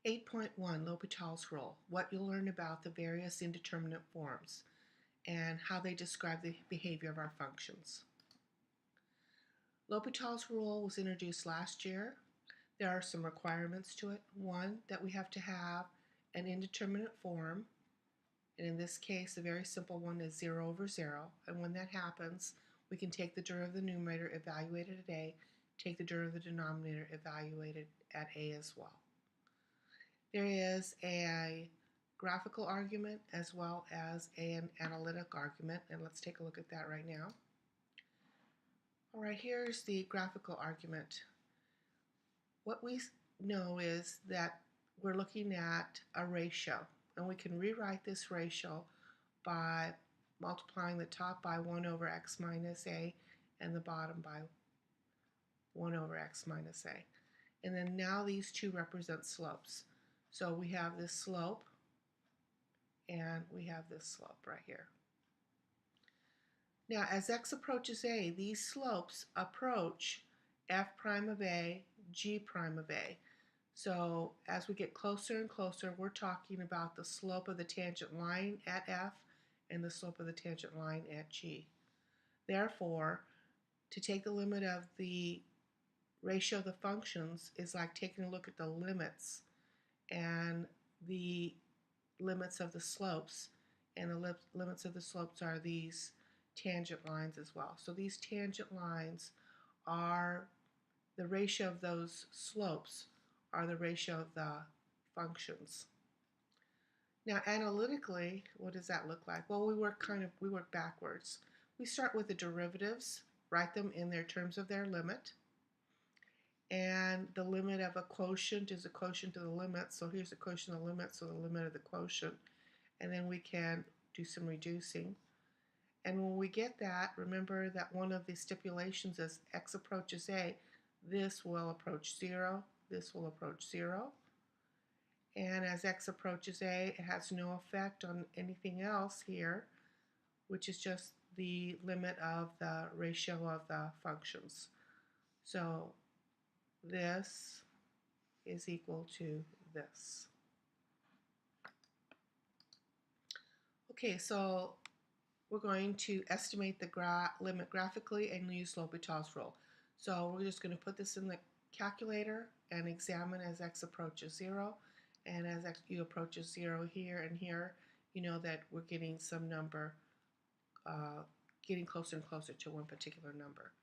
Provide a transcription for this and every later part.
8.1 L'Hopital's rule, what you'll learn about the various indeterminate forms and how they describe the behavior of our functions. L'Hopital's rule was introduced last year. There are some requirements to it. One, that we have to have an indeterminate form, and in this case, a very simple one is 0 over 0. And when that happens, we can take the derivative of the numerator, evaluated at A, take the derivative of the denominator, evaluated at A as well. There is a graphical argument as well as an analytic argument, and let's take a look at that right now. All right, here's the graphical argument. What we know is that we're looking at a ratio, and we can rewrite this ratio by multiplying the top by 1 over x minus a and the bottom by 1 over x minus a. And then now these two represent slopes. So we have this slope and we have this slope right here. Now as x approaches a, these slopes approach f prime of a, g prime of a. So as we get closer and closer, we're talking about the slope of the tangent line at f and the slope of the tangent line at g. Therefore, to take the limit of the ratio of the functions is like taking a look at the limits and the limits of the slopes, and the limits of the slopes are these tangent lines as well. So these tangent lines are the ratio of those slopes are the ratio of the functions. Now analytically, what does that look like? Well, we work backwards. We start with the derivatives, write them in their terms of their limit. And the limit of a quotient is a quotient of the limit. So here's the quotient of the limit, so the limit of the quotient. And then we can do some reducing. And when we get that, remember that one of the stipulations as x approaches a, this will approach 0, this will approach 0. And as x approaches a, it has no effect on anything else here, which is just the limit of the ratio of the functions. So this is equal to this. Okay, so we're going to estimate the limit graphically and use L'Hopital's rule. So we're just going to put this in the calculator and examine as x approaches 0. And as x approaches 0 here and here, you know that we're getting some number, getting closer and closer to one particular number.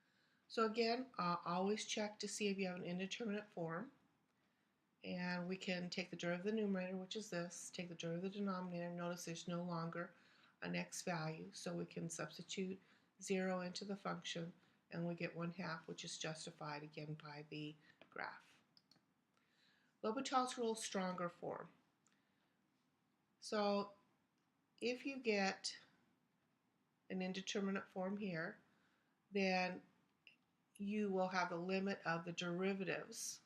So again, always check to see if you have an indeterminate form. And we can take the derivative of the numerator, which is this, take the derivative of the denominator. Notice there's no longer an x value, so we can substitute 0 into the function, and we get 1/2, which is justified again by the graph. L'Hopital's rule, stronger form. So if you get an indeterminate form here, then you will have the limit of the derivatives.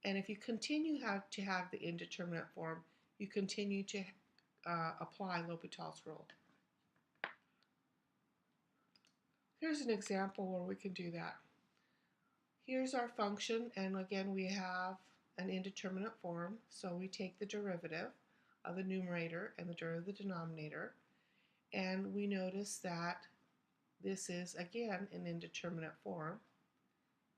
And if you continue to have the indeterminate form, you continue to apply L'Hopital's rule. Here's an example where we can do that. Here's our function, and again we have an indeterminate form, so we take the derivative of the numerator and the derivative of the denominator, and we notice that this is again an indeterminate form.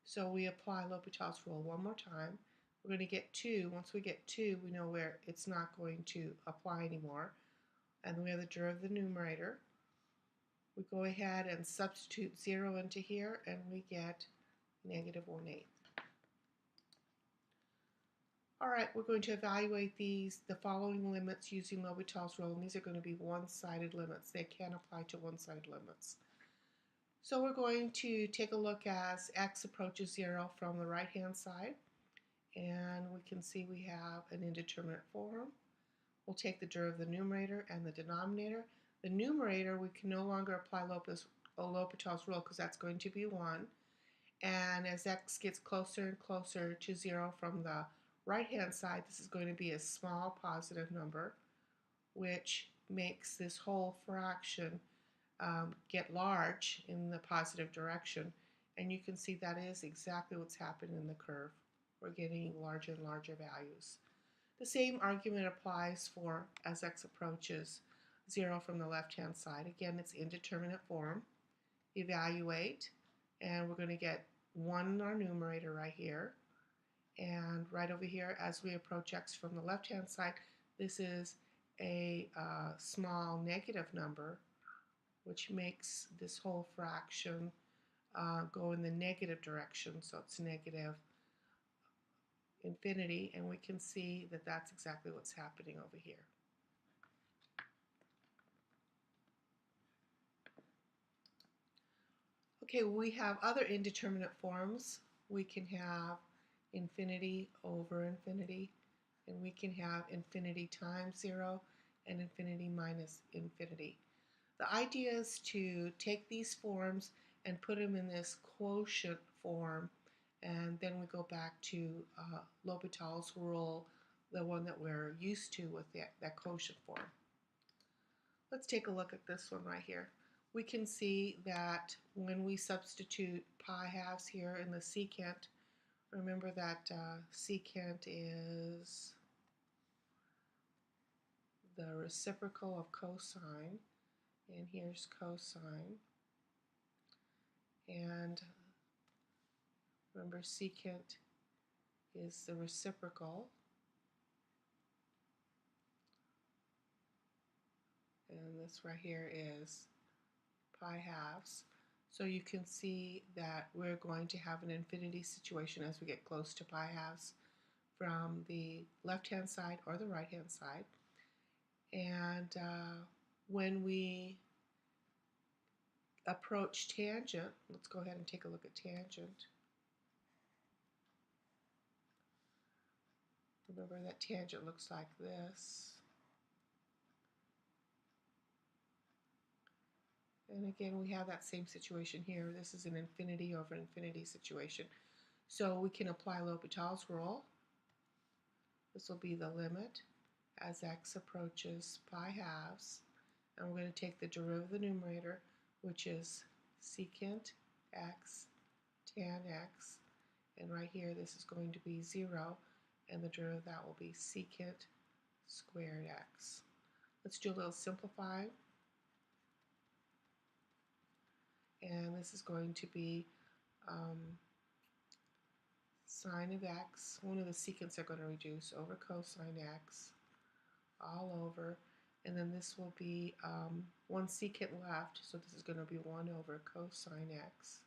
So we apply L'Hopital's rule one more time. We're going to get 2. Once we get 2, we know where it's not going to apply anymore. And then we have the derivative of the numerator. We go ahead and substitute 0 into here, and we get negative 1/8. All right, we're going to evaluate the following limits using L'Hopital's rule, and these are going to be one-sided limits. They can apply to one-sided limits. So we're going to take a look as x approaches 0 from the right-hand side, and we can see we have an indeterminate form. We'll take the derivative of the numerator and the denominator. The numerator, we can no longer apply L'Hopital's rule because that's going to be 1. And as x gets closer and closer to 0 from the right-hand side, this is going to be a small positive number, which makes this whole fraction get large in the positive direction. And you can see that is exactly what's happened in the curve. We're getting larger and larger values. The same argument applies for as x approaches 0 from the left-hand side. Again, it's indeterminate form. Evaluate, and we're going to get 1 in our numerator right here. And right over here, as we approach x from the left-hand side, this is a small negative number, which makes this whole fraction go in the negative direction. So it's negative infinity, and we can see that that's exactly what's happening over here. Okay, we have other indeterminate forms. We can have infinity over infinity, and we can have infinity times 0 and infinity minus infinity. The idea is to take these forms and put them in this quotient form, and then we go back to L'Hopital's rule, the one that we're used to with that quotient form. Let's take a look at this one right here. We can see that when we substitute pi halves here in the secant, remember that secant is the reciprocal of cosine, and here's cosine. And remember, secant is the reciprocal, and this right here is pi halves. So you can see that we're going to have an infinity situation as we get close to pi halves from the left-hand side or the right-hand side. And when we approach tangent, let's go ahead and take a look at tangent. Remember that tangent looks like this. And again, we have that same situation here. This is an infinity over infinity situation. So we can apply L'Hopital's rule. This will be the limit as x approaches pi halves. And we're going to take the derivative of the numerator, which is secant x tan x. And right here, this is going to be 0. And the derivative of that will be secant squared x. Let's do a little simplify. And this is going to be sine of x. One of the secants are going to reduce over cosine x all over. And then this will be one secant left, so this is going to be 1 over cosine x.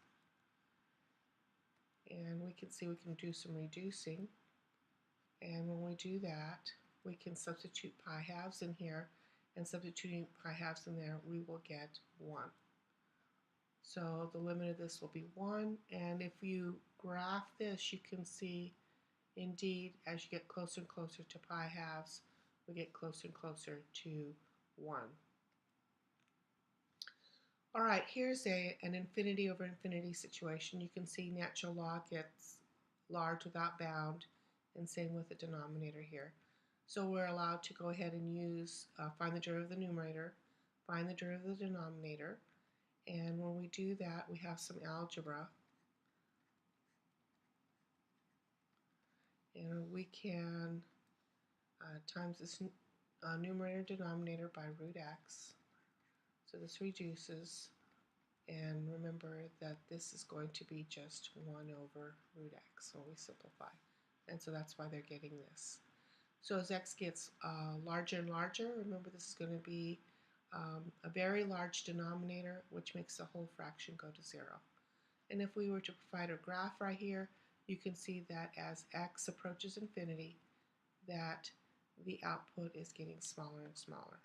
And we can see we can do some reducing. And when we do that, we can substitute pi halves in here. And substituting pi halves in there, we will get 1. So the limit of this will be 1, and if you graph this, you can see, indeed, as you get closer and closer to pi halves, we get closer and closer to 1. All right, here's an infinity over infinity situation. You can see natural log gets large without bound, and same with the denominator here. So we're allowed to go ahead and use, find the derivative of the numerator, find the derivative of the denominator. And when we do that, we have some algebra. And we can times this numerator denominator by root x. So this reduces. And remember that this is going to be just 1 over root x when we simplify. And so that's why they're getting this. So as x gets larger and larger, remember this is going to be a very large denominator, which makes the whole fraction go to 0. And if we were to provide a graph right here, you can see that as x approaches infinity, that the output is getting smaller and smaller.